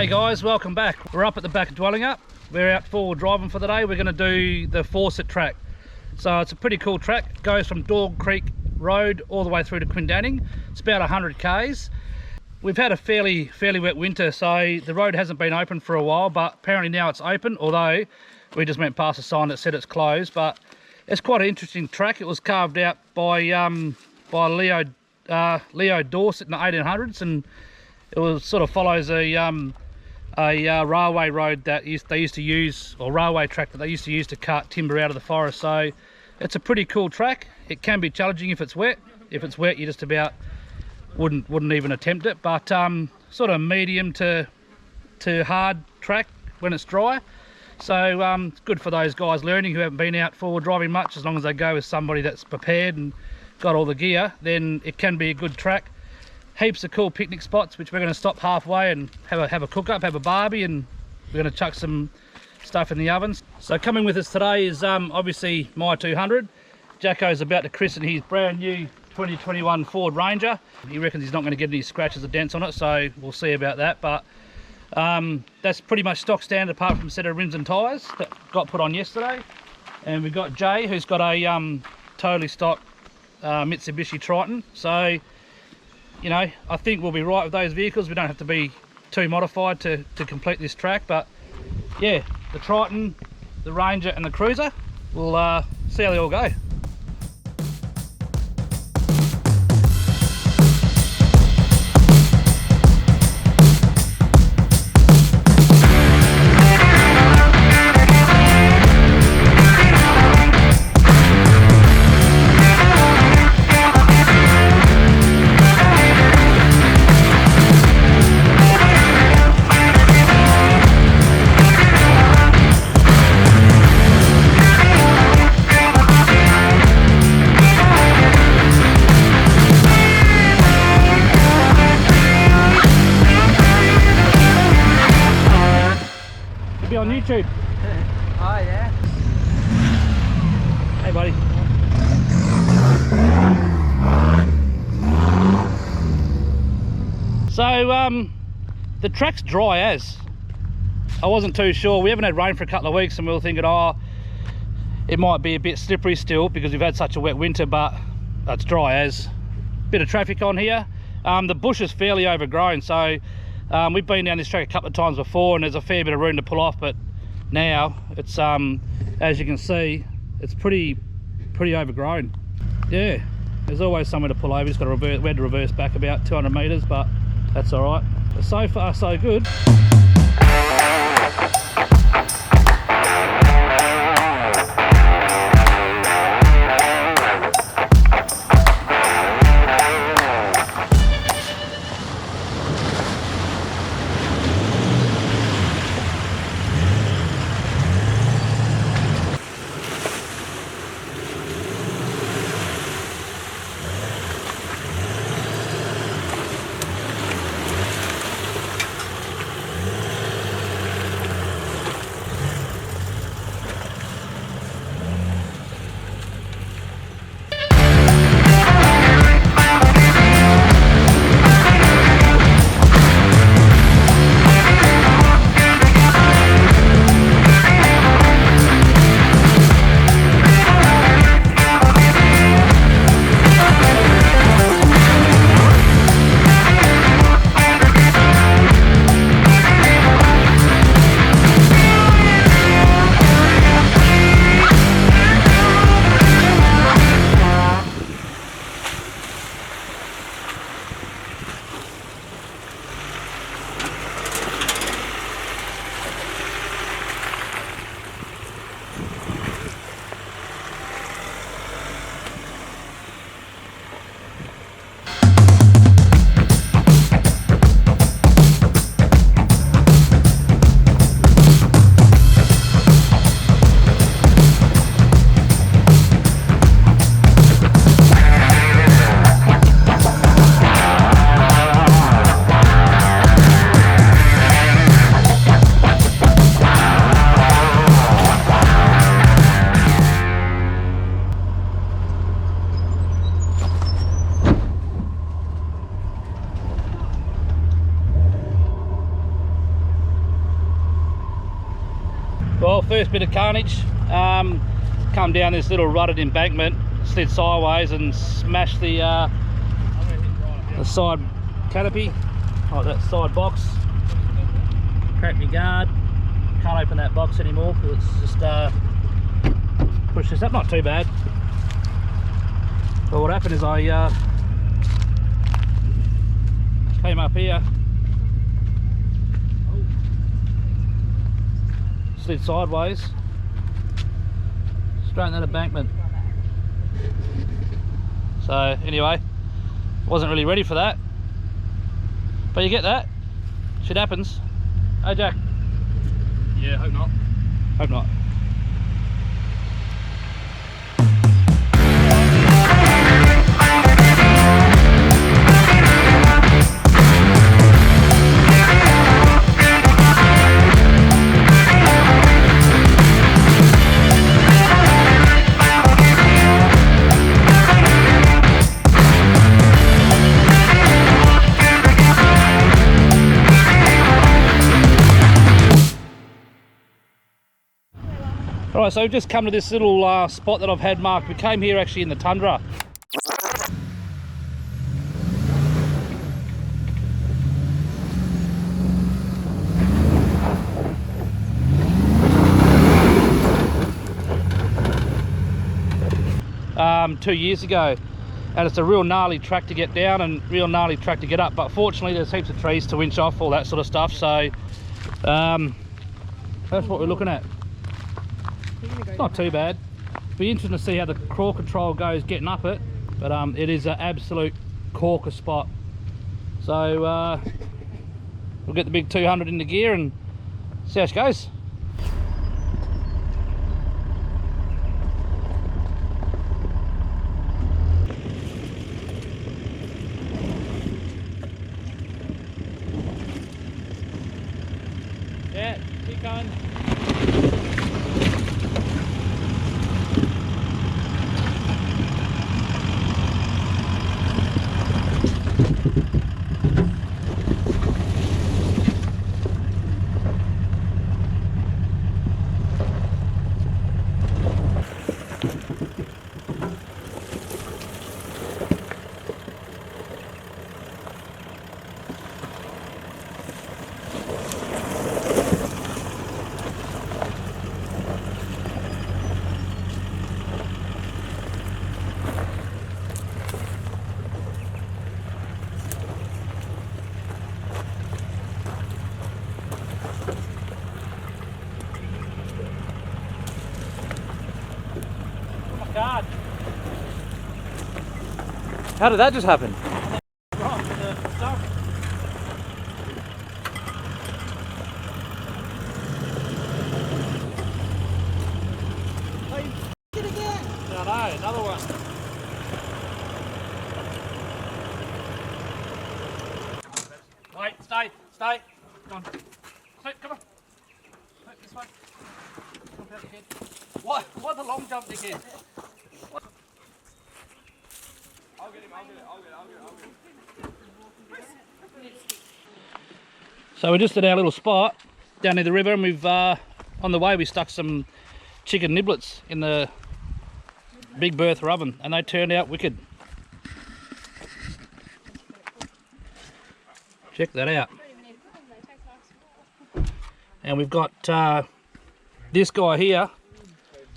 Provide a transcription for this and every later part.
G'day guys, welcome back. We're up at the back of Dwellingup. We're out forward driving for the day. We're going to do the fawcett track. So it's a pretty cool track. It goes from Dog Creek Road all the way through to Quindanning. It's about 100 k's. We've had a fairly wet winter, so the road hasn't been open for a while, but apparently now it's open, although we just went past a sign that said it's closed. But it's quite an interesting track. It was carved out by Leo Dorset in the 1800s, and it was sort of follows a railway road that they used to use, or railway track that they used to use to cut timber out of the forest. So it's a pretty cool track. It can be challenging if it's wet. If it's wet, you just about wouldn't even attempt it. But sort of medium to hard track when it's dry. So it's good for those guys learning who haven't been out forward driving much. As long as they go with somebody that's prepared and got all the gear, then it can be a good track. Heaps of cool picnic spots, which we're going to stop halfway and have a cook up, have a barbie, and we're going to chuck some stuff in the ovens. So coming with us today is obviously my 200. Jacko's about to christen his brand new 2021 Ford Ranger. He reckons he's not going to get any scratches or dents on it, so we'll see about that. But that's pretty much stock standard, apart from a set of rims and tyres that got put on yesterday. And we've got Jay, who's got a totally stock Mitsubishi Triton. So, you know, I think we'll be right with those vehicles. We don't have to be too modified to complete this track. But yeah, the Triton, the Ranger and the Cruiser, we'll see how they all go. On YouTube. Oh yeah. Hey buddy. So the track's dry as. I wasn't too sure. We haven't had rain for a couple of weeks and we were thinking, oh, it might be a bit slippery still because we've had such a wet winter, but it's dry as. Bit of traffic on here. The bush is fairly overgrown, so we've been down this track a couple of times before and there's a fair bit of room to pull off, but now it's as you can see, it's pretty overgrown. Yeah, there's always somewhere to pull over. Just got to reverse. We had to reverse back about 200 meters, but that's all right. So far so good. Well, first bit of carnage. Come down this little rutted embankment, slid sideways and smashed the side canopy, oh, that side box. Cracked my guard. Can't open that box anymore because it's just pushed this up. Not too bad. But what happened is I came up here, slid sideways, straight in that embankment. So anyway, wasn't really ready for that, but you get that. Shit happens. Hey Jack. Yeah, hope not. Hope not. Alright, so we've just come to this little spot that I've had marked. We came here actually in the tundra. Two years ago, and it's a real gnarly track to get down and real gnarly track to get up, but fortunately there's heaps of trees to winch off, all that sort of stuff, so that's what we're looking at. It's not too bad. Be interesting to see how the crawl control goes getting up it, but it is an absolute corker spot. So we'll get the big 200 into gear and see how it goes. Yeah, keep going. God. How did that just happen? Right, the stuff. Oh, you did it again. No, another one. Wait, stay. Come on. Stay, come on. Wait, this way. Jump out the head. What the long jump, dickhead? I'll get him. So we're just at our little spot down near the river, and we've on the way we stuck some chicken niblets in the big Bertha oven, and they turned out wicked. Check that out. And we've got this guy here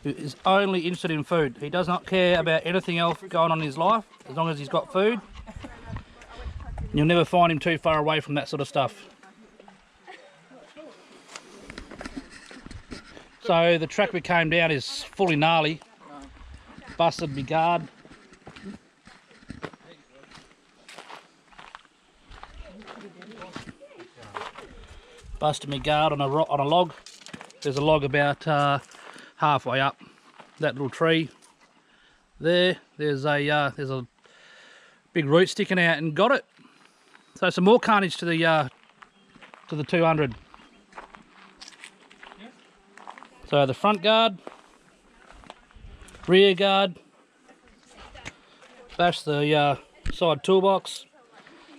who is only interested in food. He does not care about anything else going on in his life as long as he's got food. You'll never find him too far away from that sort of stuff. So the track we came down is fully gnarly. Busted my guard. Busted me guard on a log. There's a log about halfway up that little tree. There's a big root sticking out and got it. So some more carnage to the 200. So the front guard, rear guard, bash the side toolbox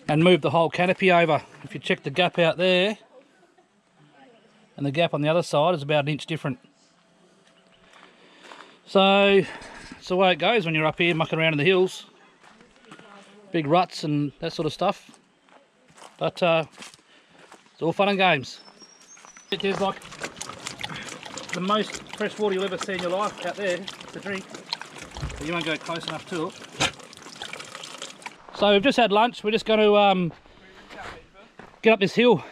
and move the whole canopy over. If you check the gap out there, and the gap on the other side is about an inch different. So it's the way it goes when you're up here mucking around in the hills. Big ruts and that sort of stuff. But it's all fun and games. There's like the most fresh water you'll ever see in your life out there to drink. But you won't go close enough to it. So we've just had lunch. We're just going to get up this hill.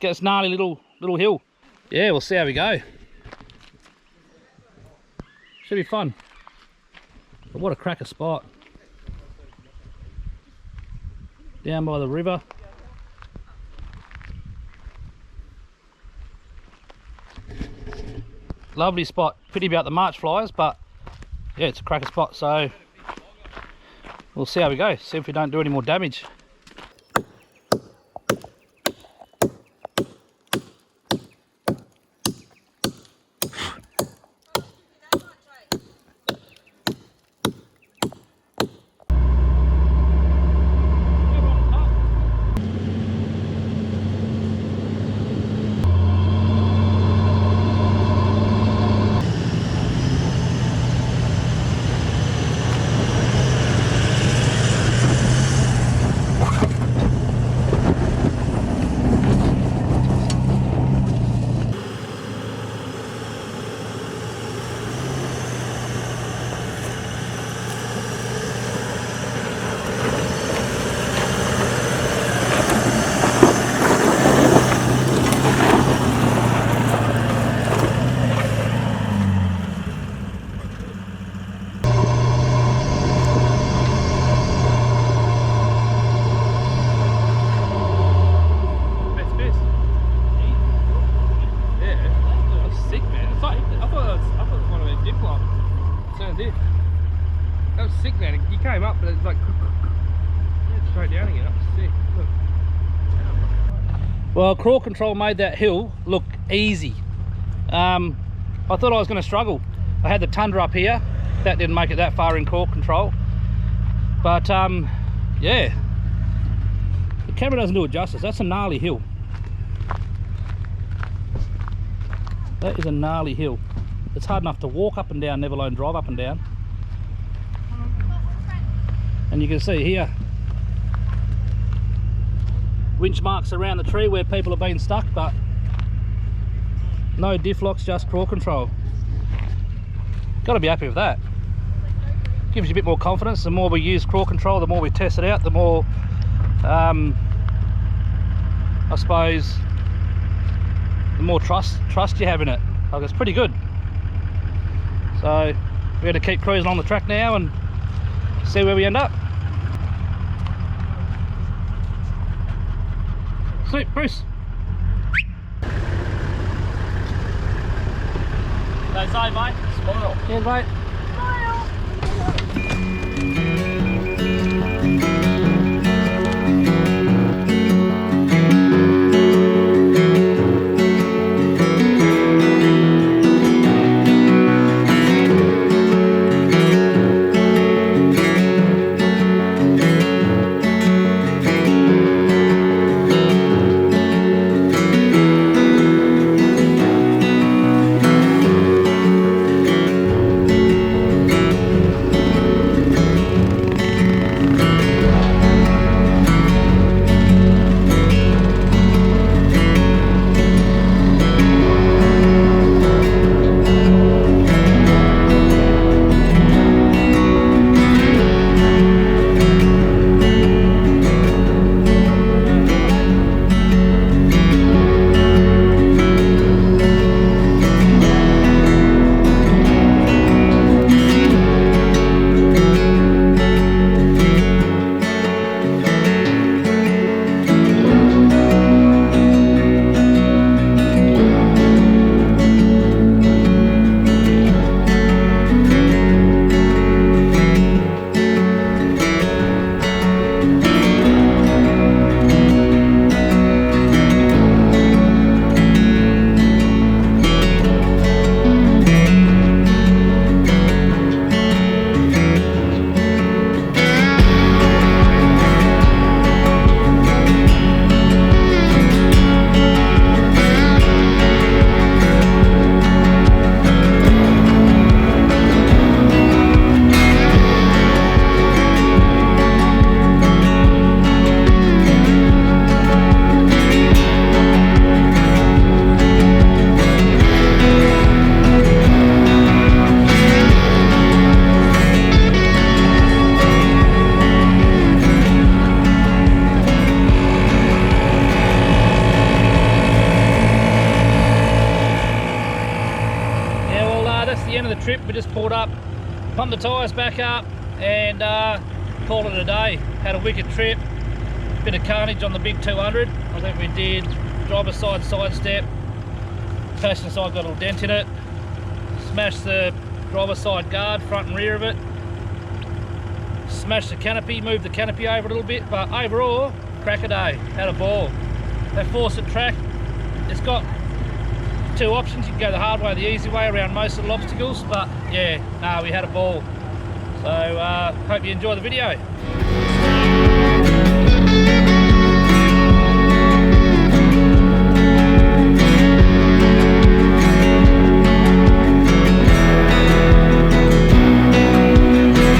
Get this gnarly little hill. Yeah, we'll see how we go. Should be fun. But what a cracker spot. Down by the river. Lovely spot. Pity about the March flies, but yeah, it's a cracker spot. So we'll see how we go. See if we don't do any more damage. Sick, man. You came up, but it's like straight down again. That was sick. Look. Well, crawl control made that hill look easy. I thought I was going to struggle. I had the tundra up here. That didn't make it that far in crawl control. But yeah, the camera doesn't do it justice. That's a gnarly hill. That is a gnarly hill. It's hard enough to walk up and down, never alone drive up and down. And you can see here winch marks around the tree where people have been stuck, but no diff locks, just crawl control. Got to be happy with that. Gives you a bit more confidence. The more we use crawl control, the more we test it out, the more I suppose the more trust you have in it. Like, it's pretty good. So we're going to keep cruising on the track now and see where we end up. Sweet, Bruce. Don't say, mate. Smile. Yeah, mate. end of the trip. We just pulled up, pumped the tyres back up, and called it a day. Had a wicked trip. Bit of carnage on the big 200. I think we did driver's side step. Passenger side got a little dent in it. Smashed the driver's side guard, front and rear of it. Smashed the canopy, moved the canopy over a little bit, but overall, crack a day. Had a ball. That fawcett track, it's got two options. You can go the hard way, the easy way around most of the obstacles, but yeah, no, we had a ball. So hope you enjoy the video.